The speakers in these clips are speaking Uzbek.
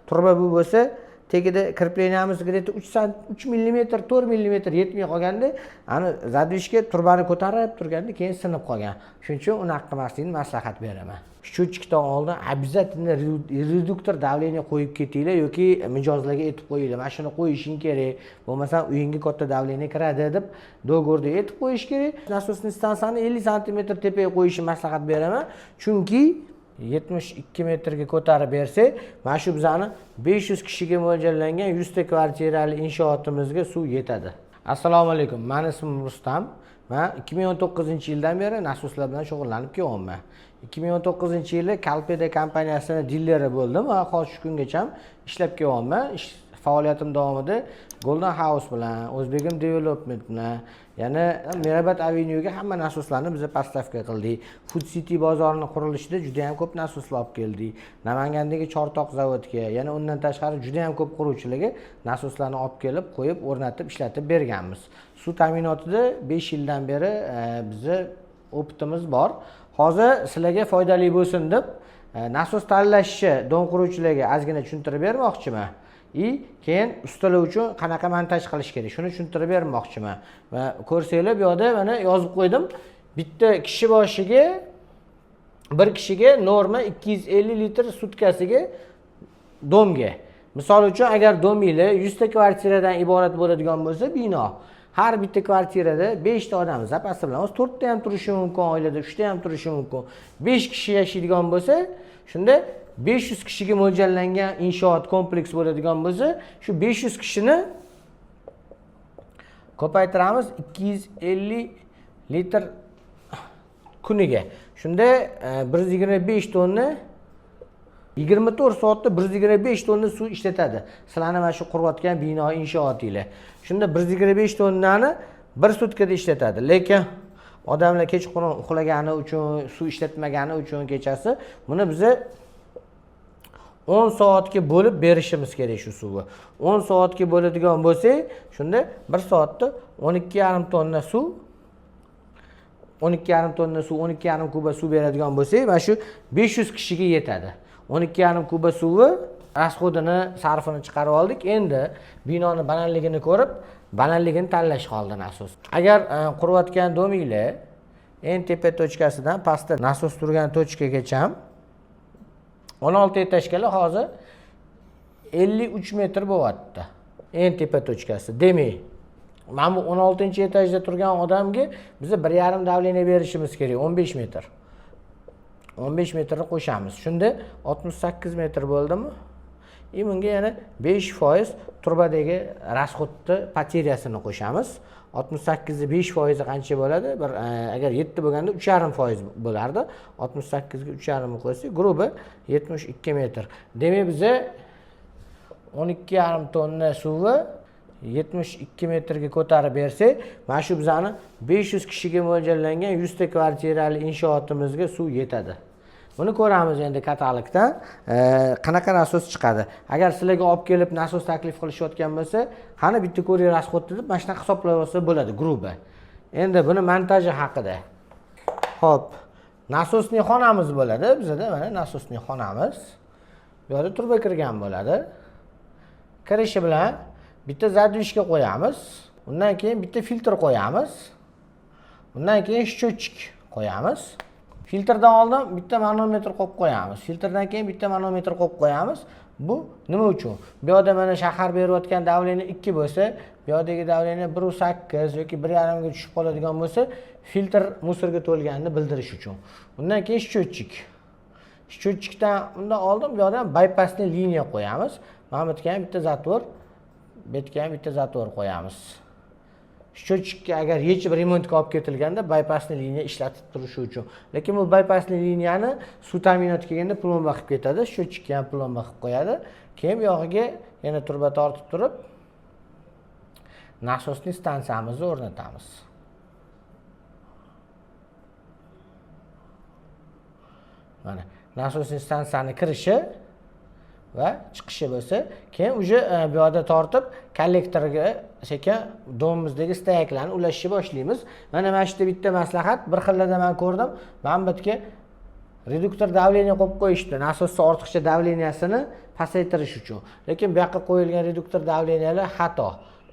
turba bu bo'lsa, tegida krepleniyamiz где-то 3 mm, 4 mm yetmay qolganda, ani zadvishga turbani ko'tarib turganda keyin sinib qolgan. Shuning uchun uni qilmaslikni maslahat beraman. Счетчикdan oldin обязательно reduktor давление qo'yib ketinglar yoki mijozlarga aytib qo'yinglar. Mana shuni qo'yishing kerak. Bo'lmasa uyingga katta давление kiradi deb do'g'orda aytib qo'yish kerak. Nasosni stansiyani 50 cm tepaga qo'yishni maslahat beraman. Chunki 72 metrga ko'tarib bersak, mana shu bizani 500 kishiga mo'ljallangan 100 ta kvartirali inshootimizga suv yetadi. Assalomu alaykum. Meni ismim Rustam. Men 2019-yildan beri nasoslar bilan shug'ullanib kelyapman. 2019-yili Kalpeda kompaniyasining dilleri bo'ldim va hozir shu kungacha ishlab kelyapman. Faoliyatim davomida Golden House bilan, O'zbegim Development bilan, yana Mirabat Avenuega hamma nasoslarni biz postavka qildik. Food City bozorining qurilishida juda ham ko'p nasoslar olib keldik. Namangandagi Chortoq zavodga, yana undan tashqari juda ham ko'p quruvchilarga nasoslarni olib kelib, qo'yib, o'rnatib, ishlatib berganmiz. Suv ta'minotida 5 yildan beri bizni opitimiz bor. Hozir sizlarga foydali bo'lsin deb nasos tanlashni don quruvchilarga ozgina tushuntirib bermoqchiman. Keyin ustalar uchun qanaqa montaj qilish kerak, shuni tushuntirib bermoqchiman. Va ko'rsanglar bu yerda mana yozib qo'ydim. Bitta kishi boshiga bir kishiga norma 250 litr sutkasiga domga. Misol uchun agar dominglar 100 ta kvartiradan iborat bo'ladigan bo'lsa, bino har bitta kvartirada 5 ta odam zapasi bilan 4 ta ham turishi mumkin, oilada 3 ta ham turishi mumkin. 5 kishi yashaydigan bo'lsa, shunda 500 kishiga mo'ljallangan inshoot kompleks bo'ladigan bo'lsa, shu 500 kishini ko'paytiramiz 250 litr kuniga. Shunda 125 tonna 24 soatda 125 tonna suv ishlatadi. Sizlarning mana shu qurayotgan bino inshootinglar. Shunda 125 tonnani bir sutkada ishlatadi. Lekin odamlar kechqurun uxlagani uchun, suv ishlatmagani uchun kechasi buni biz 10 soatga bo'lib berishimiz kerak shu suvni. 10 soatga bo'ladigan bo'lsa, shunda 1 soatda 12,5 tonna suv 12,5 tonna suv, 12,5 kuba suv beradigan bo'lsa, mana shu 500 kishiga yetadi. 12,5 kuba suvni rasxodini, sarfini chiqarib oldik. Endi binoni balandligini ko'rib, balandligini tanlash qoldi nasos. Agar qurayotgan dominglar eng tepa tochkasidan pastda nasos turgan tochkagacha 16 etажkalar hozir 53 metr bo'lyapti. Eng tepa tochkasi. Demak, mana bu 16-etajda turgan odamga biz 1,5 давление berishimiz kerak, 15 metr. 15 metrni qo'shamiz. Shunda 68 metr bo'ldimi? Bunga yana 5% turbadagi rasxodni poteryasini qo'shamiz. 68 ni 5% qancha bo'ladi? Agar 7 bo'lganda 3,5% bo'lardi. 68 ga 3,5 qo'ysak, grubi 72 metr. Demak, biza 12,5 tonna suvni 72 metrga ko'tarib bersak, mana shu bizani 500 kishiga mo'ljallangan 100 ta kvartirali inshootimizga suv yetadi. Buni ko'ramiz endi katalogdan qanaqa nasos chiqadi. Agar sizlarga olib kelib nasos taklif qilishayotgan bo'lsa, qani bitta ko'ring rasxodni deb mana shunaqa hisoblab olsa bo'ladi grubi. Endi buni montaji haqida. Xo'p, nasosning xonamiz bo'ladi. Bizda mana nasosning xonamiz. Bu yerda turba kirgan bo'ladi. Kirishi bilan bitta zadvishga qo'yamiz. Undan keyin bitta filtr qo'yamiz. Undan keyin счетчик qo'yamiz. Filtrdan oldin bitta manometr qo'yib qo'yamiz. Filtrdan keyin bitta manometr qo'yib qo'yamiz. Bu nima uchun? Bu yerda mana shahar berayotgan давление 2 bo'lsa, bu yerdagi давление 1.8 yoki 1.5 ga tushib qoladigan bo'lsa, filtr musorga to'lganini bildirish uchun. Undan keyin счетчик. Счетчикdan undan oldin bu yerda bypassli liniya qo'yamiz. Mana bu yerga ham bitta zatvor, bu yerga ham bitta zatvor qo'yamiz. Счетчикka agar yechib remontga olib ketilganda bypassli liniya ishlatib turishi uchun. Lekin bu bypassli liniyani suv ta'minoti kelganda plomba qilib ketadi. Счетчикka ham plomba qilib qo'yadi. Keyin bu yog'iga yana turba tortib turib nasosning stansiyamizni o'rnatamiz. Mana nasosning stansiyani kirishi va chiqishi bo'lsa, keyin uje bu yerda tortib kollektorga sekin domimizdagi stayaklarni ulashishni boshlaymiz. Mana shu bitta maslahat, bir xillarda men ko'rdim. Mana bu yerga reduktor давление qo'yib qo'yishdi, nasosning ortiqcha davleniyasini pasaytirish uchun. Lekin bu yoqqa qo'yilgan reduktor davleniyalar xato.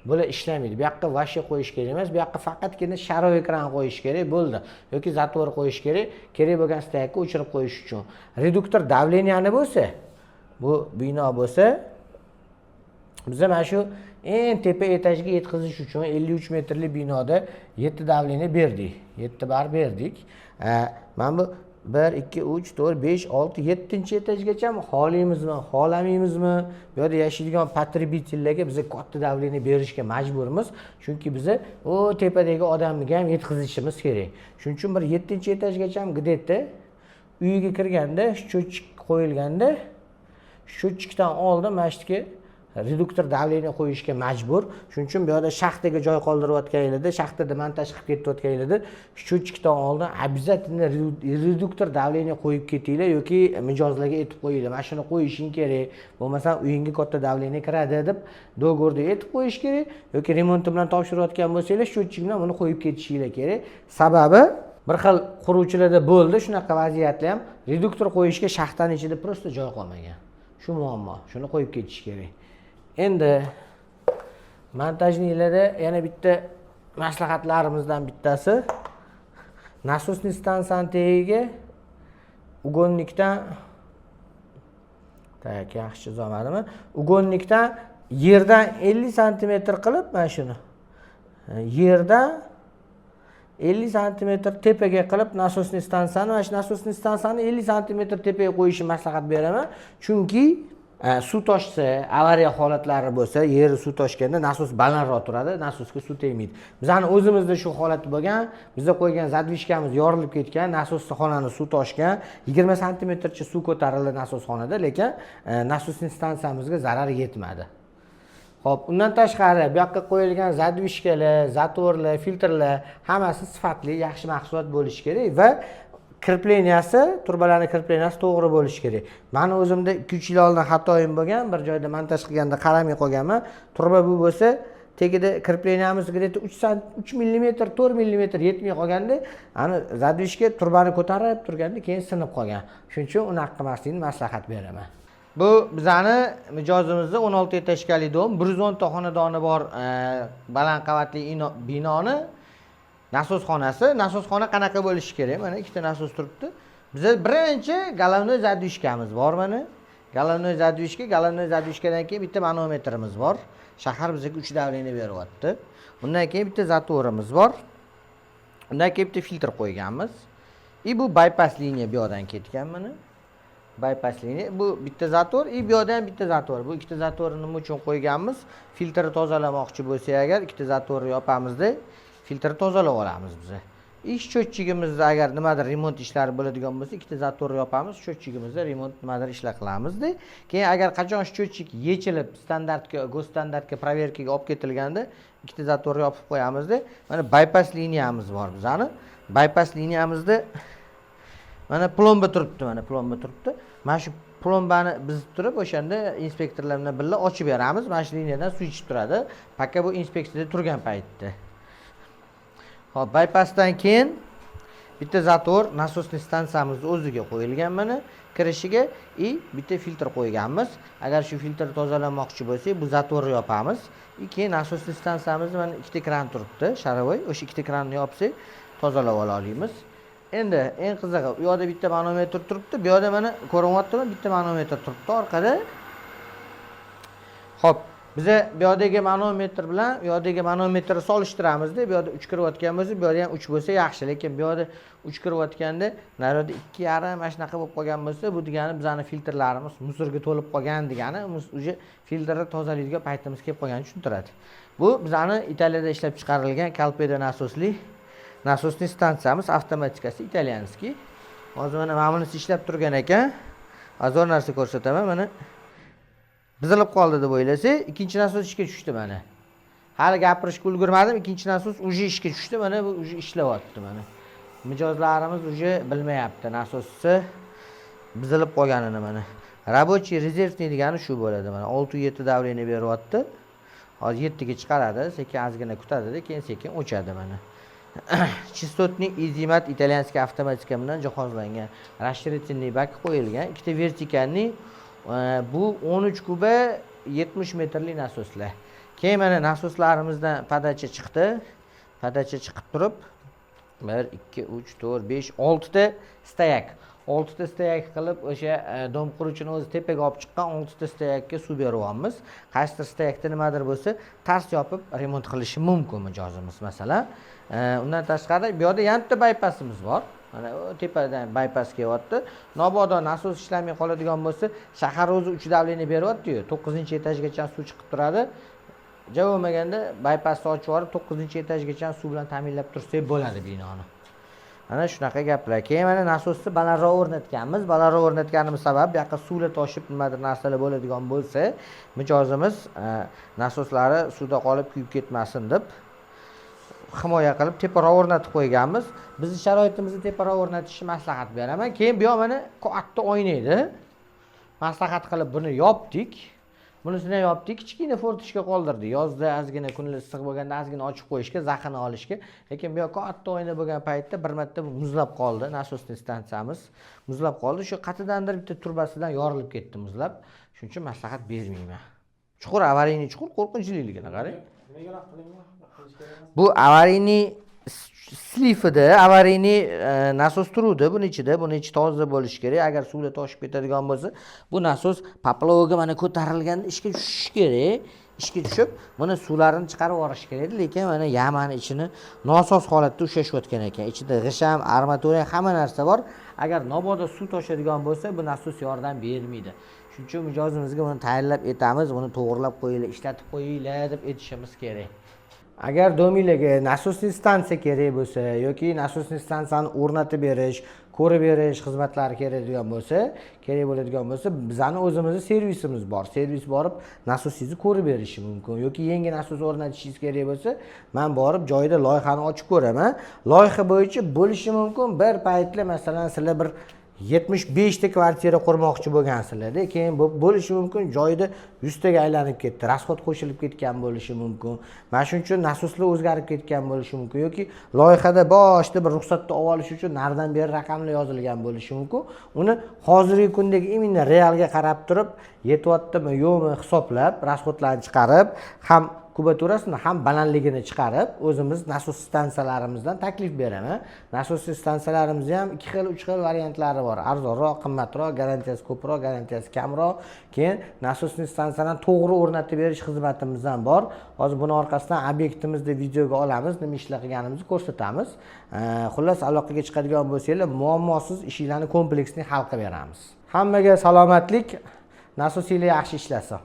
Bular ishlamaydi. Bu yoqqa vashi qo'yish kerak emas, bu yoqqa faqatgina sharo ekran qo'yish kerak bo'ldi. Yoki zatvor qo'yish kerak, kerak bo'lgan stakni o'chirib qo'yish uchun. Reduktor davleniyani bo'lsa, bu bino bo'lsa, biz mana shu eng tepa etajga yetkazish uchun 53 metrli binoda 7 davleniya berdik. 7 bar berdik. Mana bu 1, 2, 3, 4, 5, 6, 7 etajgacha xohlaymizmi, xohlamaymizmi, bu yerda yashaydigan potrебительlarga biz katta davleniya berishga majburmiz. Chunki biz o tepadagi odamga ham yetkazishimiz kerak. Shuning uchun bir 7 etajgacha gidetda uyiga kirganda, счетчик qo'yilganda, счетчикdan oldin mana shuga reduktor davleniya qo'yishga majbur. Shuning uchun bu yerda shaxtaga joy qoldirayotganingizda, shaxtada montaj qilib ketayotganingizda, счетчикdan oldin обязательно reduktor davleniya qo'yib ketinglar yoki mijozlarga aytib qo'yinglar. Mana shuni qo'yishing kerak. Bo'lmasa uyingga katta davleniya kiradi deb do'g'orda aytib qo'yish kerak yoki remont bilan topshirayotgan bo'lsangiz, счетчик bilan buni qo'yib ketishinglar kerak. Sababi bir xil quruvchilarda bo'ldi shunaqa vaziyatlar ham, reduktor qo'yishga shaxtaning ichida prosta joy qolmagan. Shu muammo. Shuni qo'yib ketish kerak. Endi montajniklarda yana bitta maslahatlarimizdan bittasi, nasosniy stansiyani tagiga ugonnikdan yaxshi chizamadimi? Ugonnikdan yerdan 50 sm qilib mana shuni. Yerdan 50 sm tepaga qilib nasosniy stansiyani, mana shu nasosniy stansiyani 50 sm tepaga qo'yishni maslahat beraman. Chunki suv toshsa, avariya holatlari bo'lsa, yeri suv toshganda nasos balandroq turadi, nasosga suv tegmaydi. Bizning o'zimizda shu holat bo'lgan, bizda qo'ygan zadvishkamiz yorilib ketgan, nasosni xonani suv toshgan, 20 sm suv ko'tarildi nasos xonada, lekin nasosniy stansiyamizga zarar yetmadi. Xo'p, undan tashqari bu yoqqa qo'yilgan zadvishkalar, zatvorlar, filtrlar hammasi sifatli, yaxshi mahsulot bo'lishi kerak va krepleniyasi, turbalarning krepleniyasi to'g'ri bo'lishi kerak. Meni o'zimda 2-3 yil oldin xatoyim bo'lgan, bir joyda montaj qilganda qaramay qolganman. Turba bu bo'lsa, tagida krepleniyamiz где-то 3 mm, 4 mm yetmay qolganda, ani zadvishka turbani ko'tarib turganda keyin sinib qolgan. Shuning uchun uni qilmaslikni maslahat beraman. Bu bizani mijozimizda 16 etajli dom, 110 ta xonadoni bor baland qavatli binoni nasosxonasi. Nasosxona qanaqa bo'lishi kerak? Mana ikkita nasos turibdi. Bizda birinchi головной zadvishkamiz bor mana. Головной zadvishkadan keyin bitta manometrimiz bor. Shahar bizga 3 davleniya beryapti. Undan keyin bitta zatvorimiz bor. Undan keyin bitta filtr qo'yganmiz. Bu bypass liniya bu yerdan ketgan mana. Bypass liniya. Bu bitta zatvor, bu yerdan bitta zatvor. Bu ikkita zatvorni nima uchun qo'yganmiz? Filtrni tozalamoqchi bo'lsak agar ikkita zatvorni yopamizda filtrni tozalab olamiz biz. Счетчигimizda agar nimadir remont ishlari bo'ladigan bo'lsa, ikkita zatvorni yopamiz, счетчигimizda remont nimadir ishlar qilamizda. Keyin agar qachon счетчик yechilib standartga, go'standartga, proverkaga olib ketilganda, ikkita zatvorni yopib qo'yamizda. Mana bypass liniyamiz bor bizani. Bypass liniyamizda mana plomba turibdi, mana plomba turibdi. Mana shu plombani biz turib o'shanda inspektorlar bilan birga ochib beramiz. Mana shu liniyadan suv ichib turadi. Pakka bu inspeksiyada turgan paytda. Hop, bypassdan keyin bitta zatvor nasosniy stansiyamizning o'ziga qo'yilgan mana kirishiga bitta filtr qo'yganmiz. Agar shu filtrni tozalamoqchi bo'lsak, bu zatvorni yopamiz. Keyin nasosniy stansiyamizda mana ikkita kran turibdi, sharovoy. O'sha ikkita kranni yopsak, tozalab ola olamiz. Endi eng qizig'i, u yerda bitta manometr turibdi, bu yerda mana ko'ryaptimi, bitta manometr turibdi orqada. Hop, biz bu yerdagi manometr bilan bu yerdagi manometrni solishtiramizda, bu yerda 3 kirayotgan bo'lsa, bu yerda ham 3 bo'lsa yaxshi, lekin bu yerda 3 kirayotganda, naryoqda 2,5 mana shunaqa bo'lib qolgan bo'lsa, bu degani bizning filtrlarimiz musorga to'lib qolgan degani, uje filtrni tozalaydigan paytimiz kelib qolganini tushuntiradi. Bu bizning Italiyada ishlab chiqarilgan Calpedo nasosniy stansiyamiz, avtomatikasi italyanskiy. Hozir mana bunisi ishlab turgan ekan. Azor narsa ko'rsataman mana. Bizilib qoldi deb o'ylasak, ikkinchi nasos ishga tushdi mana. Hali gapirishga ulgurmadim, ikkinchi nasos uje ishga tushdi, mana bu uje ishlayapti mana. Mijozlarimiz uje bilmayapti nasosni bizilib qolganini mana. Рабочий резервный degani shu bo'ladi mana. 6-7 davleniya beryapti. Hozir 7 ga chiqaradi, sekin ozgina kutadi, keyin sekin o'chadi mana. Chistotnik Izimat italyanskiy avtomatika bilan jihozlangan. Расширительный bak qo'yilgan. Ikkita vertikalniy bu 13 kuba 70 metrli nasoslar. Keyin mana nasoslarimizdan podacha chiqdi. Podacha chiqib turib 1 2 3 4 5 6 ta stayak. 6 ta stayak qilib o'sha dom quruvchini o'zi tepaga olib chiqqan 6 ta stayakka suv beryapmiz. Qaysidir stayakda nimadir bo'lsa, tars yopib remont qilishi mumkin mijozimiz masalan. Undan tashqari bu yerda yatta bypassimiz bor. Mana tepadan bypass kelyapti. Mabodo nasos ishlamay qoladigan bo'lsa, shahar o'zi 3 davleniya beryapti-yu. 9-etajgacha suv chiqib turadi. Javomaganda bypassni ochib yuborib 9-etajgacha suv bilan ta'minlab tursak bo'ladi binoni. Ana shunaqa gaplar. Keyin mana nasosni balandroq o'rnatganmiz. Balandroq o'rnatganimiz sabab bu yoqqa suvlar toshib nimadir narsalar bo'ladigan bo'lsa, mijozimiz nasoslari suvda qolib kuyib ketmasin deb himoya qilib teparoq o'rnatib qo'yganmiz. Bizning sharoitimizda teparoq o'rnatishni maslahat beraman. Keyin bu yoq mana katta oyna edi. Maslahat qilib buni yopdik. Bunisini yopdik, kichkina fortishka qoldirdik. Yozda ozgina kunlar issiq bo'lganda ozgina ochib qo'yishga, zaxini olishga. Lekin bu yoq katta oyna bo'lgan paytda bir marta muzlab qoldi. Nasosli stansiyamiz muzlab qoldi. Shu qatidandir bitta turbasidan yorilib ketdi muzlab. Shuning uchun maslahat bermayman. Chuqur avariyni chuqur qo'rqinchliligini qarang. Bu avariyni slifida, avariyni nasos turuvdi buni ichida. Buni ichi toza bo'lishi kerak. Agar suvlar toshib ketadigan bo'lsa, bu nasos poplovaga mana ko'tarilganda ishga tushishi kerak. Ishga tushib, buni suvlarini chiqarib yuborish kerak edi, lekin mana yamani ichini nosoz holatda ushlashayotgan ekan. Ichida g'isham, armatura, hamma narsa bor. Agar mabodo suv toshadigan bo'lsa, bu nasos yordam bermaydi. Shuning uchun mijozimizga buni tayyorlab aytamiz, buni to'g'rilab qo'yinglar, ishlatib qo'yinglar deb aytishimiz kerak. Agar domiylarga nasosli stansiya kerak bo'lsa yoki nasosli stansiyani o'rnatib berish, ko'rib berish xizmatlari kerak bo'ladigan bo'lsa, bizning o'zimizning servisimiz bor. Servis borib nasosingizni ko'rib berishi mumkin yoki yangi nasos o'rnatishingiz kerak bo'lsa, men borib joyida loyihani ochib ko'raman. Loyiha bo'yicha bo'lishi mumkin. Bir paytlar masalan sizlar bir 75 ta kvartira qurmoqchi bo'lgansizlar-da, keyin bo'lishi mumkin joyida 100 taga aylanib ketdi, rasxod qo'shilib ketgan bo'lishi mumkin. Mana shuning uchun nasoslar o'zgarib ketgan bo'lishi mumkin yoki loyihada boshida bir ruxsatni olish uchun naridan beri raqamlar yozilgan bo'lishi mumkin. Uni hozirgi kundagi imенно realga qarab turib, yetyaptimi, yo'qmi hisoblab, rasxodlarni chiqarib, ham kubaturasini ham balandligini chiqarib, o'zimiz nasos stansiyalarimizdan taklif beraman. Nasos stansiyalarimizda ham 2 xil, 3 xil variantlari bor. Arzonroq, qimmatroq, garantiyasi ko'proq, garantiyasi kamroq. Keyin nasos stansiyani to'g'ri o'rnatib berish xizmatimiz ham bor. Hozir buni orqasidan obyektimizda videoga olamiz, nima ishlar qilganimizni ko'rsatamiz. Xullas, aloqaga chiqadigan bo'lsanglar, muammosiz ishlarni kompleksni hal qilib beramiz. Hammaga salomatlik, nasosinglar yaxshi ishlasin.